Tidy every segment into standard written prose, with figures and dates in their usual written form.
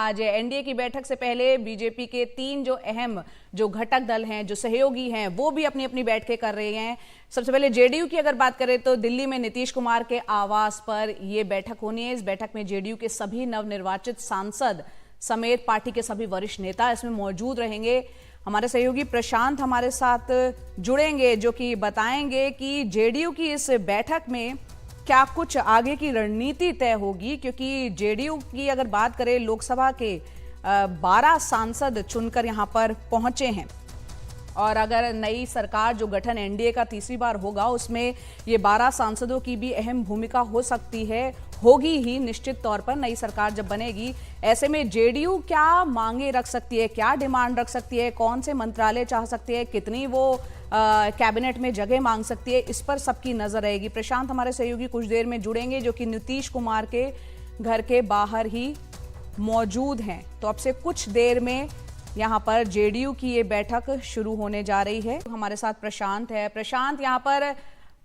आज एनडीए की बैठक से पहले बीजेपी के 3 जो अहम जो घटक दल हैं, जो सहयोगी हैं, वो भी अपनी अपनी बैठकें कर रहे हैं। सबसे पहले जेडीयू की अगर बात करें तो दिल्ली में नीतीश कुमार के आवास पर ये बैठक होनी है। इस बैठक में जेडीयू के सभी नवनिर्वाचित सांसद समेत पार्टी के सभी वरिष्ठ नेता इसमें मौजूद रहेंगे। हमारे सहयोगी प्रशांत हमारे साथ जुड़ेंगे, जो कि बताएंगे कि जेडीयू की इस बैठक में क्या कुछ आगे की रणनीति तय होगी, क्योंकि जेडीयू की अगर बात करें लोकसभा के 12 सांसद चुनकर यहां पर पहुंचे हैं और अगर नई सरकार जो गठन एनडीए का तीसरी बार होगा उसमें ये 12 सांसदों की भी अहम भूमिका हो सकती है, होगी ही निश्चित तौर पर नई सरकार जब बनेगी। ऐसे में जेडीयू क्या मांगे रख सकती है, क्या डिमांड रख सकती है, कौन से मंत्रालय चाह सकती है, कितनी वो कैबिनेट में जगह मांग सकती है, इस पर सबकी नजर रहेगी। प्रशांत हमारे सहयोगी कुछ देर में जुड़ेंगे, जो कि नीतीश कुमार के घर के बाहर ही मौजूद हैं। तो अब से कुछ देर में यहाँ पर जेडीयू की ये बैठक शुरू होने जा रही है। हमारे साथ प्रशांत है। प्रशांत, यहाँ पर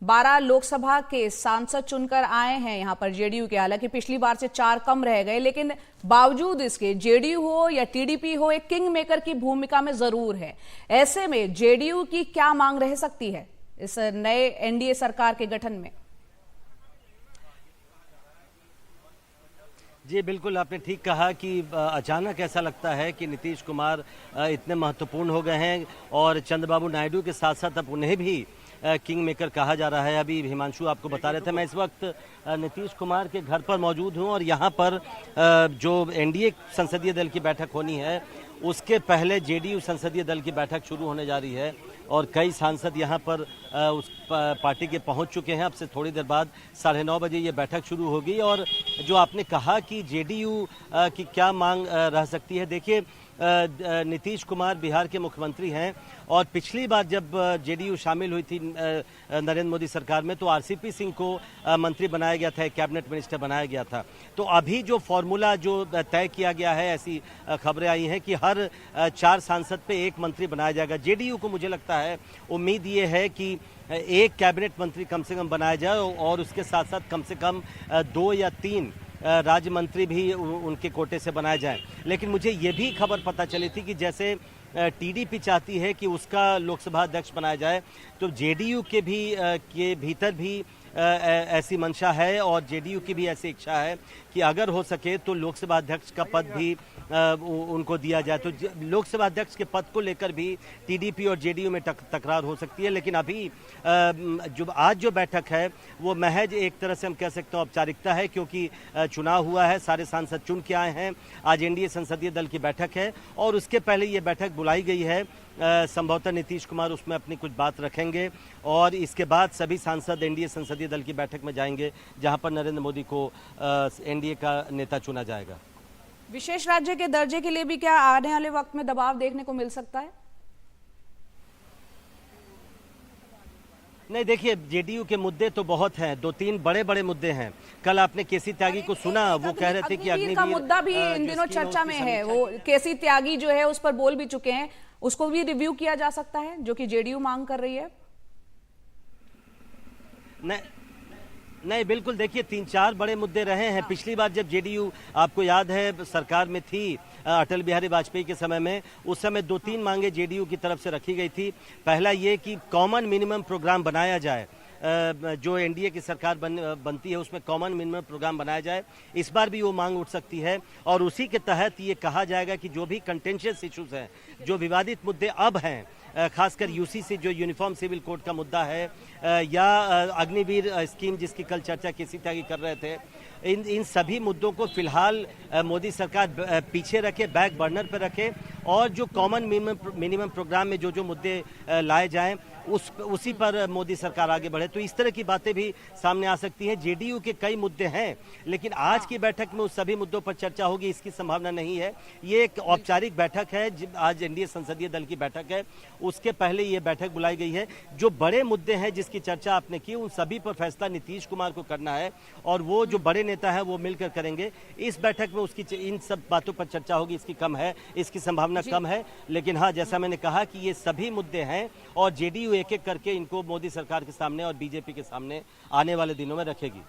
12 लोकसभा के सांसद चुनकर आए हैं यहाँ पर जेडीयू के। हालांकि पिछली बार से 4 कम रह गए, लेकिन बावजूद इसके जेडीयू हो या टीडीपी हो, एक किंग मेकर की भूमिका में जरूर है। ऐसे में जेडीयू की क्या मांग रह सकती है इस नए एनडीए सरकार के गठन में? जी बिल्कुल, आपने ठीक कहा कि अचानक ऐसा लगता है कि नीतीश कुमार इतने महत्वपूर्ण हो गए हैं और चंद्रबाबू नायडू के साथ साथ अब उन्हें भी किंग मेकर कहा जा रहा है। अभी हिमांशु आपको बता रहे थे, मैं इस वक्त नीतीश कुमार के घर पर मौजूद हूं और यहाँ पर जो एनडीए संसदीय दल की बैठक होनी है उसके पहले जेडीयू संसदीय दल की बैठक शुरू होने जा रही है और कई सांसद यहाँ पर उस पार्टी के पहुँच चुके हैं। अब से थोड़ी देर बाद 9:30 बजे ये बैठक शुरू होगी। और जो आपने कहा कि जेडीयू की क्या मांग रह सकती है, देखिए नीतीश कुमार बिहार के मुख्यमंत्री हैं और पिछली बार जब जेडीयू शामिल हुई थी नरेंद्र मोदी सरकार में तो आरसीपी सिंह को मंत्री बनाया गया था, कैबिनेट मिनिस्टर बनाया गया था। तो अभी जो फॉर्मूला जो तय किया गया है, ऐसी खबरें आई हैं कि हर 4 सांसद पे 1 मंत्री बनाया जाएगा। जेडीयू को मुझे लगता है उम्मीद ये है कि 1 कैबिनेट मंत्री कम से कम बनाया जाए और उसके साथ साथ कम से कम 2 या 3 राज्य मंत्री भी उनके कोटे से बनाए जाएं। लेकिन मुझे ये भी खबर पता चली थी कि जैसे टीडीपी चाहती है कि उसका लोकसभा अध्यक्ष बनाया जाए, तो जेडीयू के भीतर भी ऐसी मंशा है और जेडीयू की भी ऐसी इच्छा है कि अगर हो सके तो लोकसभा अध्यक्ष का पद भी उनको दिया जाए। तो लोकसभा अध्यक्ष के पद को लेकर भी टीडीपी और जेडीयू में तकरार हो सकती है। लेकिन अभी आज जो बैठक है वो महज एक तरह से हम कह सकते हैं औपचारिकता है, क्योंकि चुनाव हुआ है, सारे सांसद चुन के आए हैं। आज एनडीए संसदीय दल की बैठक है और उसके पहले ये बैठक बुलाई गई है। संभवतः नीतीश कुमार उसमें अपनी कुछ बात रखेंगे और इसके बाद सभी सांसद एनडीए संसदीय दल की बैठक में जाएंगे, जहां पर नरेंद्र मोदी को एनडीए का नेता चुना जाएगा। विशेष राज्य के दर्जे के लिए भी क्या आने वाले वक्त में दबाव देखने को मिल सकता है? नहीं, देखिए जेडीयू के मुद्दे तो बहुत हैं, 2-3 बड़े मुद्दे हैं। कल आपने केसी त्यागी को सुना, वो कह रहे थे कि अग्निवीर का मुद्दा भी इन दिनों चर्चा में है। वो केसी त्यागी जो है उस पर बोल भी चुके हैं, उसको भी रिव्यू किया जा सकता है, जो कि जेडीयू मांग कर रही है। नहीं बिल्कुल, देखिए 3-4 बड़े मुद्दे रहे हैं। पिछली बार जब जेडीयू, आपको याद है, सरकार में थी अटल बिहारी वाजपेयी के समय में, उस समय 2-3 मांगे जेडीयू की तरफ से रखी गई थी। पहला ये कि कॉमन मिनिमम प्रोग्राम बनाया जाए, जो एनडीए की सरकार बनती है उसमें कॉमन मिनिमम प्रोग्राम बनाया जाए। इस बार भी वो मांग उठ सकती है और उसी के तहत ये कहा जाएगा कि जो भी कंटेंशियस इश्यूज हैं, जो विवादित मुद्दे अब हैं, खासकर यूसीसी जो यूनिफॉर्म सिविल कोड का मुद्दा है, या अग्निवीर स्कीम जिसकी कल चर्चा केसी त्यागी कर रहे थे, इन सभी मुद्दों को फिलहाल मोदी सरकार पीछे रखे, बैक बर्नर पर रखे और जो कॉमन मिनिमम प्रोग्राम में जो मुद्दे लाए जाएं उसी पर मोदी सरकार आगे बढ़े। तो इस तरह की बातें भी सामने आ सकती हैं। जेडीयू के कई मुद्दे हैं, लेकिन आज की बैठक में उस सभी मुद्दों पर चर्चा होगी इसकी संभावना नहीं है। ये एक औपचारिक बैठक है, आज एनडीए संसदीय दल की बैठक है, उसके पहले ये बैठक बुलाई गई है। जो बड़े मुद्दे हैं जिसकी चर्चा आपने की, उन सभी पर फैसला नीतीश कुमार को करना है और वो जो बड़े नेता है वो मिलकर करेंगे। इस बैठक में उसकी इन सब बातों पर चर्चा होगी, इसकी संभावना कम है। लेकिन हाँ, जैसा मैंने कहा कि ये सभी मुद्दे हैं और जेडीयू एक एक करके इनको मोदी सरकार के सामने और बीजेपी के सामने आने वाले दिनों में रखेगी।